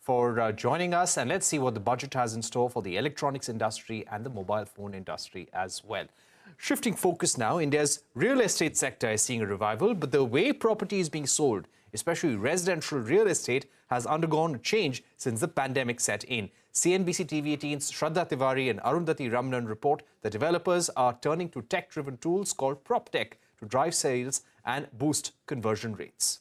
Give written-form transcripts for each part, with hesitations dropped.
for joining us, and let's see what the budget has in store for the electronics industry and the mobile phone industry as well. Shifting focus now, India's real estate sector is seeing a revival, but the way property is being sold, especially residential real estate, has undergone a change since the pandemic set in. CNBC-TV18's Shraddha and Arundhati Ramanan report that developers are turning to tech-driven tools called Proptech to drive sales and boost conversion rates.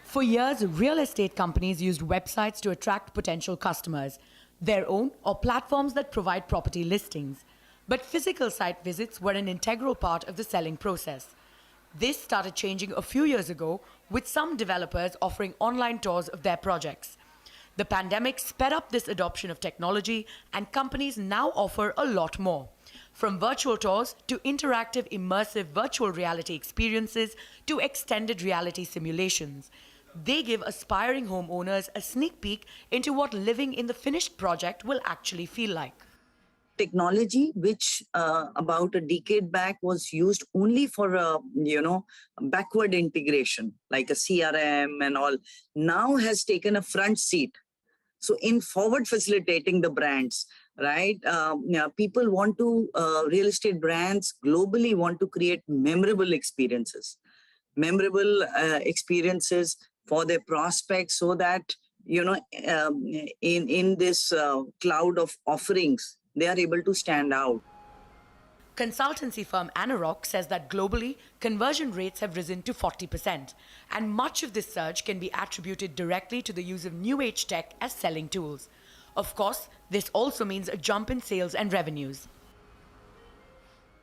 For years, real estate companies used websites to attract potential customers, their own or platforms that provide property listings. But physical site visits were an integral part of the selling process. This started changing a few years ago, with some developers offering online tours of their projects. The pandemic sped up this adoption of technology, and companies now offer a lot more. From virtual tours to interactive, immersive virtual reality experiences to extended reality simulations. They give aspiring homeowners a sneak peek into what living in the finished project will actually feel like. Technology, which about a decade back was used only for, backward integration, like a CRM and all, now has taken a front seat. So in forward facilitating the brands, right? People want to, real estate brands globally want to create memorable experiences for their prospects, so that, in this cloud of offerings, they are able to stand out. Consultancy firm Anarock says that globally, conversion rates have risen to 40%, and much of this surge can be attributed directly to the use of new age tech as selling tools. Of course, this also means a jump in sales and revenues.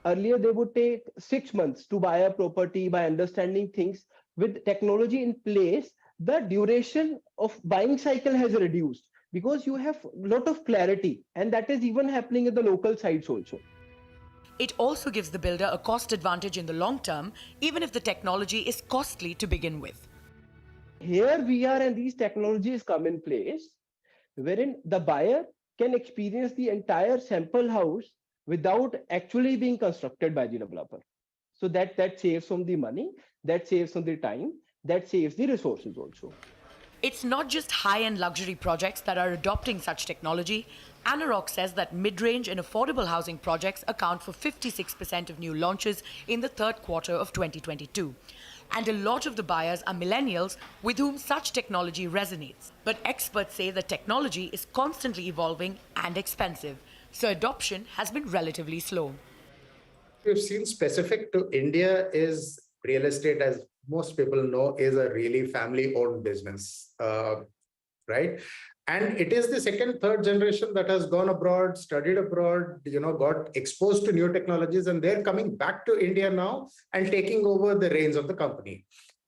Earlier, they would take 6 months to buy a property by understanding things. With technology in place, the duration of buying cycle has reduced because you have a lot of clarity, and that is even happening at the local sites also. It also gives the builder a cost advantage in the long term, even if the technology is costly to begin with. Here we are, and these technologies come in place, wherein the buyer can experience the entire sample house without actually being constructed by the developer. So that saves on the money, that saves on the time, that saves the resources also. It's not just high-end luxury projects that are adopting such technology. Anarock says that mid-range and affordable housing projects account for 56% of new launches in the third quarter of 2022. And a lot of the buyers are millennials with whom such technology resonates. But experts say the technology is constantly evolving and expensive, so adoption has been relatively slow. We've seen specific to India is real estate, as most people know, is a really family-owned business, right? And it is the second, third generation that has gone abroad, studied abroad, got exposed to new technologies, and they're coming back to India now and taking over the reins of the company.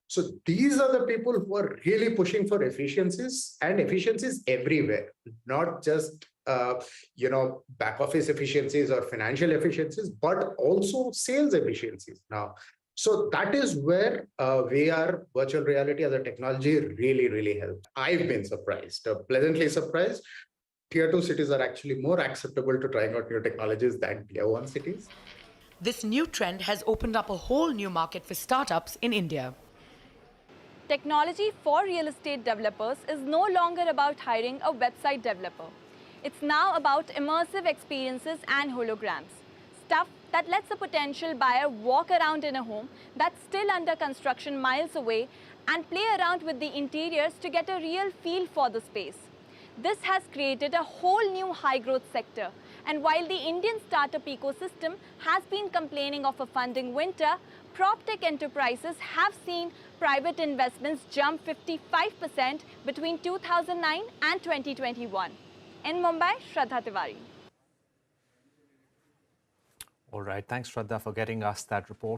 So these are the people who are really pushing for efficiencies, and efficiencies everywhere, not just back office efficiencies or financial efficiencies, but also sales efficiencies now. So that is where VR, virtual reality as a technology really, really helped. I've been surprised, pleasantly surprised. Tier 2 cities are actually more acceptable to trying out new technologies than Tier 1 cities. This new trend has opened up a whole new market for startups in India. Technology for real estate developers is no longer about hiring a website developer. It's now about immersive experiences and holograms. Stuff that lets a potential buyer walk around in a home that's still under construction miles away and play around with the interiors to get a real feel for the space. This has created a whole new high-growth sector. And while the Indian startup ecosystem has been complaining of a funding winter, Proptech enterprises have seen private investments jump 55% between 2009 and 2021. In Mumbai, Shraddha Tiwari. All right, thanks, Shraddha, for getting us that report.